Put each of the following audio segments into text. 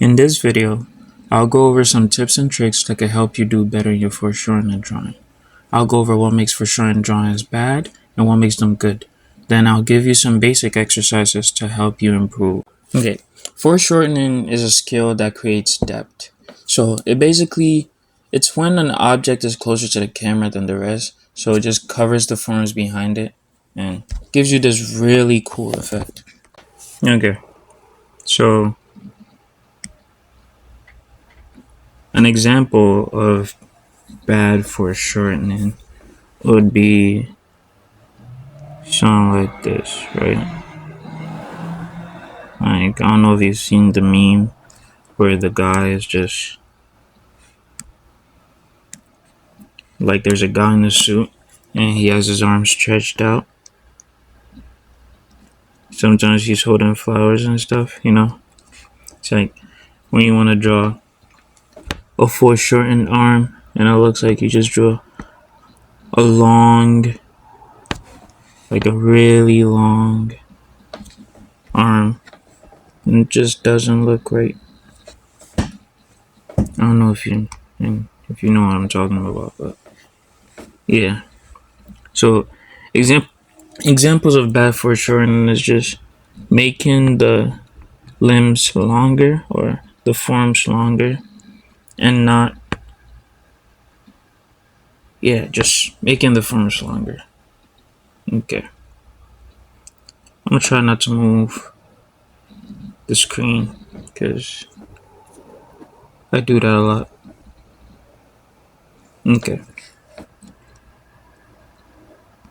In this video, I'll go over some tips and tricks that can help you do better in your foreshortening drawing. I'll go over what makes foreshortening drawings bad and what makes them good. Then I'll give you some basic exercises to help you improve. Okay, foreshortening is a skill that creates depth. So it's when an object is closer to the camera than the rest, so it just covers the forms behind it and gives you this really cool effect. Okay, so an example of bad foreshortening would be something like this, right? Like, I don't know if you've seen the meme where the guy is just like, there's a guy in a suit and he has his arms stretched out. Sometimes he's holding flowers and stuff, you know? It's like when you want to draw a foreshortened arm and it looks like you just drew a long, like a really long arm, and it just doesn't look right. I don't know if you know what I'm talking about, but yeah. So examples of bad foreshortening is just making the limbs longer or the forms longer and not just making the forms longer. Okay. I'm gonna try not to move the screen because I do that a lot. Okay.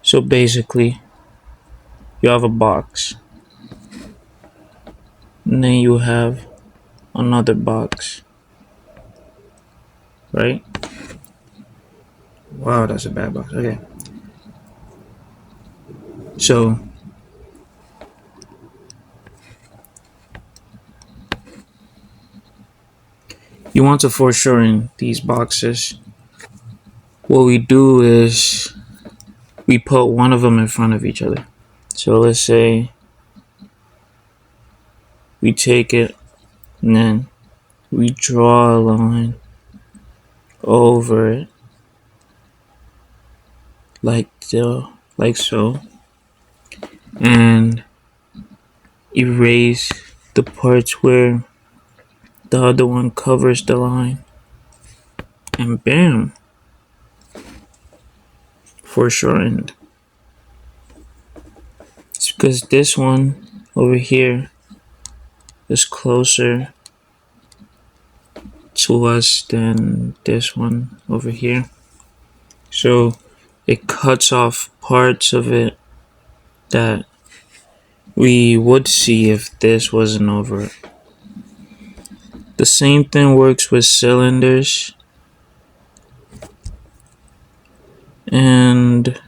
So basically, you have a box, and then you have another box, right? Wow, that's a bad box. Okay. So you want to foreshorten these boxes. What we do is we put one of them in front of each other. So let's say we take it and then we draw a line over it like so, and erase the parts where the other one covers the line, and bam, foreshortened. It's because this one over here is closer to us than this one over here, so it cuts off parts of it that we would see if this wasn't over it. The same thing works with cylinders and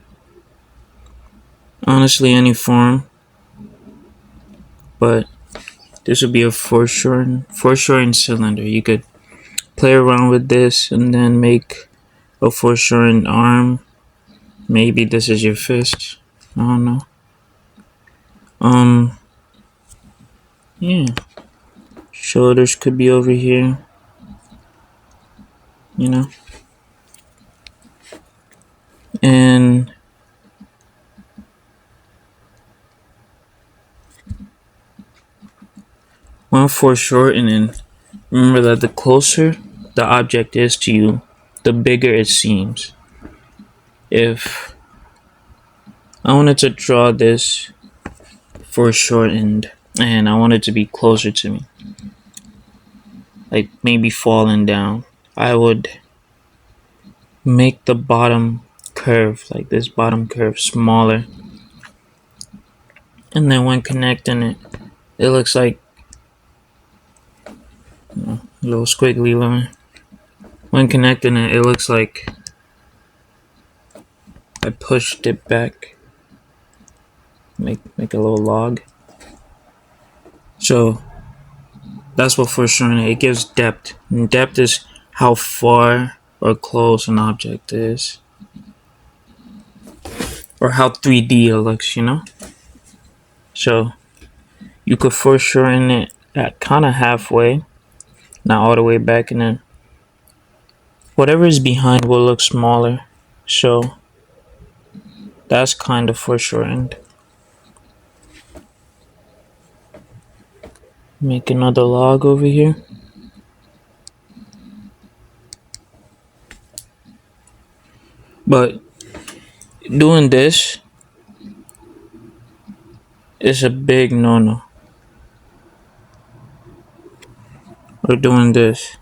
honestly any form, but this would be a foreshortened cylinder. You could play around with this and then make a foreshortened arm. Maybe this is your fist. I don't know. Yeah. Shoulders could be over here. You know? And when foreshortening, remember that the closer the object is to you, the bigger it seems. If I wanted to draw this foreshortened and I want it to be closer to me, like maybe falling down, I would make the bottom curve, like this bottom curve, smaller, and then when connecting it, it looks like a little squiggly line. When connecting it, it looks like I pushed it back, make a little log. So that's what foreshortening, it gives depth, and depth is how far or close an object is, or how 3D it looks, you know? So you could foreshorten it at kind of halfway, not all the way back, and then whatever is behind will look smaller. So that's kind of foreshortened. Make another log over here. But doing this is a big no-no. Or doing this.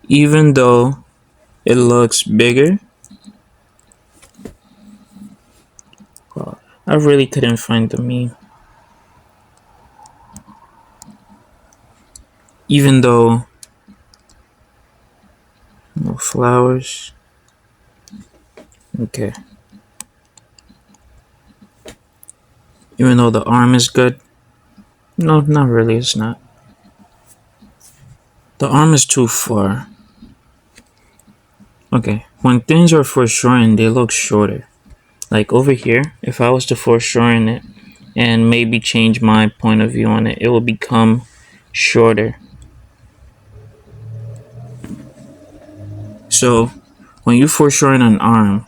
Even though it looks bigger, well, I really couldn't find the meme. Even though no flowers. Okay. Even though the arm is good. No, not really, it's not. The arm is too far. Okay, when things are foreshortened, they look shorter. Like over here, if I was to foreshorten it and maybe change my point of view on it, it will become shorter. So when you foreshorten an arm,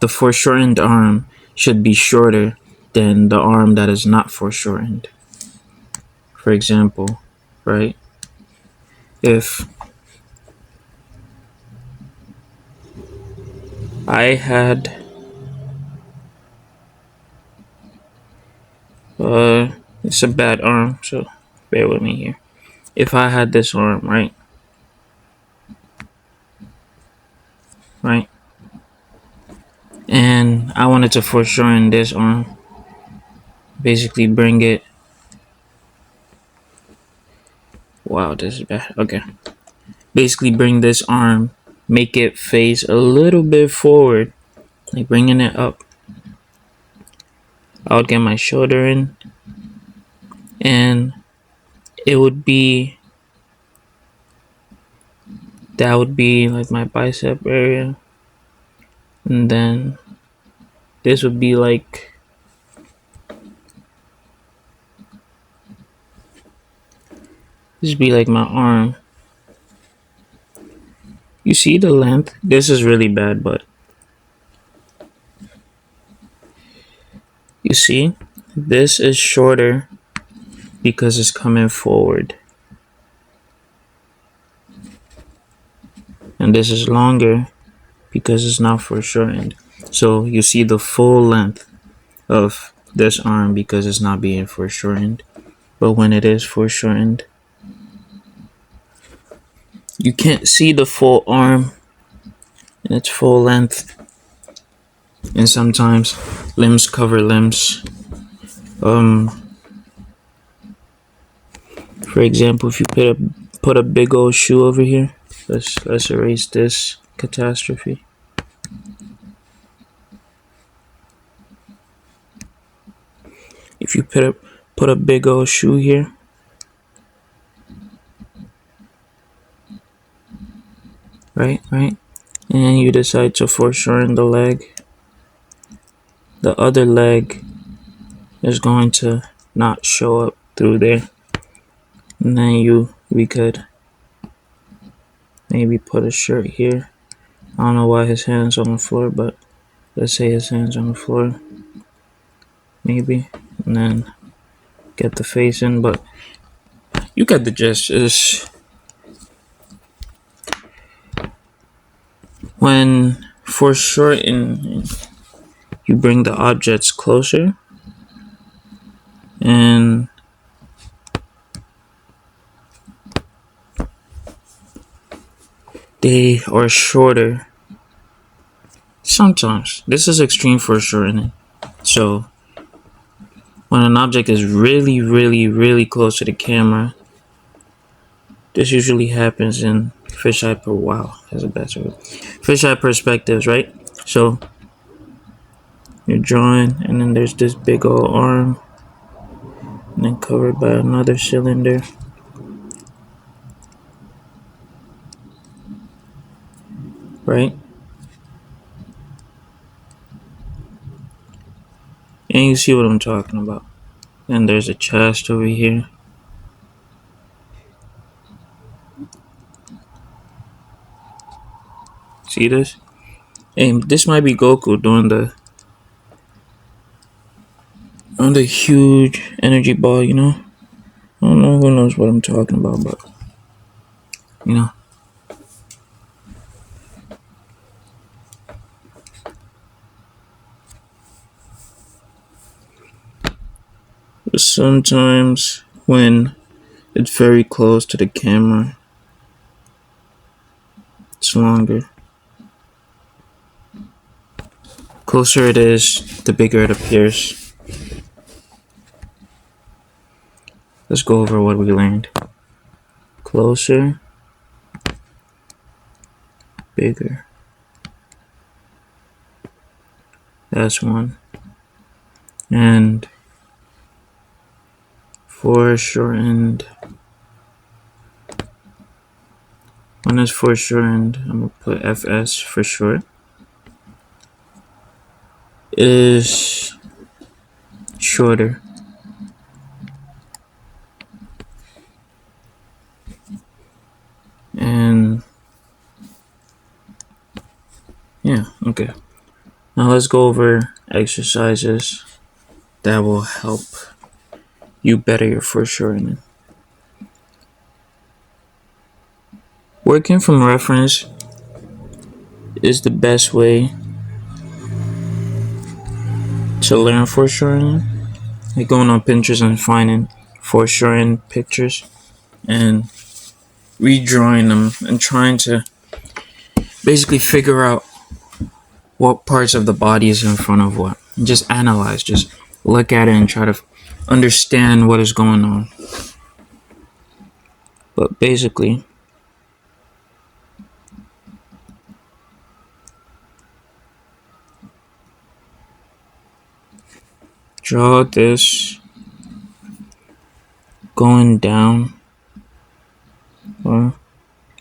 the foreshortened arm should be shorter than the arm that is not foreshortened. For example, right? If I had it's a bad arm, so bear with me here. If I had this arm, right, and I wanted to foreshorten this arm, basically bring it. Wow, this is bad. Okay, basically bring this arm, make it face a little bit forward, like bringing it up. I would get my shoulder in, and it would be that would be like my bicep area, and then this would be like my arm. You see the length? This is really bad, but you see, this is shorter because it's coming forward, and this is longer because it's not foreshortened. So you see the full length of this arm because it's not being foreshortened. But when it is foreshortened, you can't see the full arm in its full length. And sometimes limbs cover limbs. For example, if you put a big old shoe over here, let's erase this catastrophe. If you put a big old shoe here, right, and you decide to foreshorten the leg, the other leg is going to not show up through there, and then we could maybe put a shirt here. I don't know why his hand's on the floor, but let's say his hand's on the floor, maybe, and then get the face in. But you get the gist. Is when foreshortening, you bring the objects closer, and they are shorter. Sometimes this is extreme foreshortening. So when an object is really, really, really close to the camera, this usually happens in fisheye per wow. That's a bad word. Fisheye perspectives, right? So you're drawing, and then there's this big old arm, and then covered by another cylinder. Right? And you see what I'm talking about. And there's a chest over here. See this? Hey, this might be Goku doing the on the huge energy ball, you know? I don't know who knows what I'm talking about, but you know. But sometimes when it's very close to the camera, it's longer. Closer it is, the bigger it appears. Let's go over what we learned. Closer, bigger. That's one. And foreshortened. One is foreshortened. I'm gonna put FS for short. It is shorter. And yeah, okay. Now let's go over exercises that will help you better your foreshortening. Working from reference is the best way to learn foreshortening. Like going on Pinterest and finding foreshortening pictures and redrawing them and trying to basically figure out what parts of the body is in front of what. And just analyze, just look at it and try to understand what is going on. But basically, draw this going down, or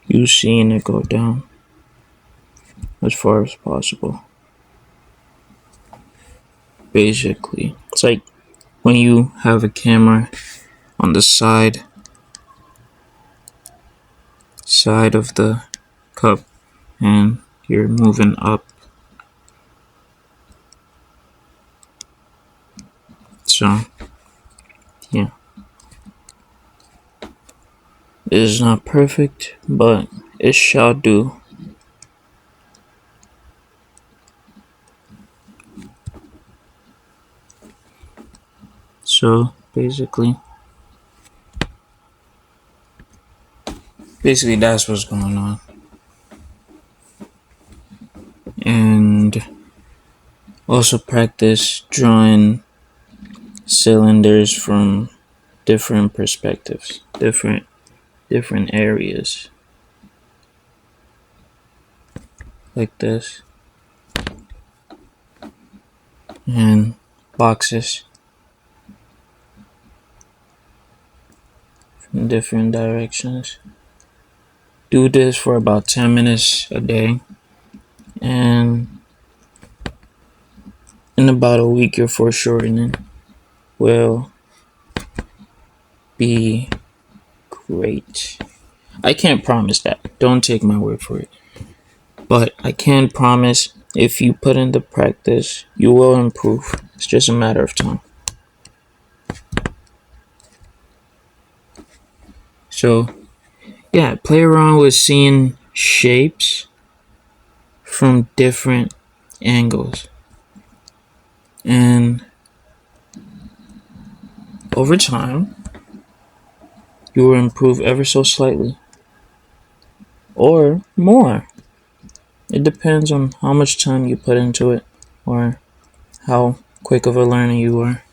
you seeing it go down as far as possible. Basically, it's like when you have a camera on the side of the cup and you're moving up. So yeah, it is not perfect, but it shall do. So basically that's what's going on. And also practice drawing cylinders from different perspectives, different areas. Like this. And boxes from different directions. Do this for about 10 minutes a day, and in about a week your foreshortening will be great. I can't promise that. Don't take my word for it. But I can promise if you put in the practice, you will improve. It's just a matter of time. So, yeah, play around with seeing shapes from different angles. And over time, you will improve ever so slightly. Or more. It depends on how much time you put into it or how quick of a learner you are.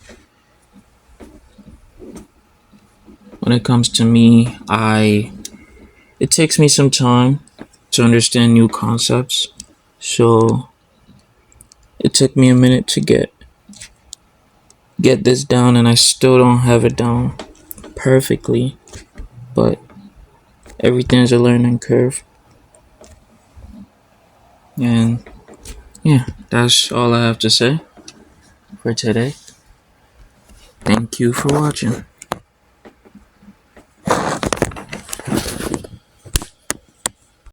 When it comes to me, it takes me some time to understand new concepts. So it took me a minute to get this down, and I still don't have it down perfectly, but everything's a learning curve. And yeah, that's all I have to say for today. Thank you for watching.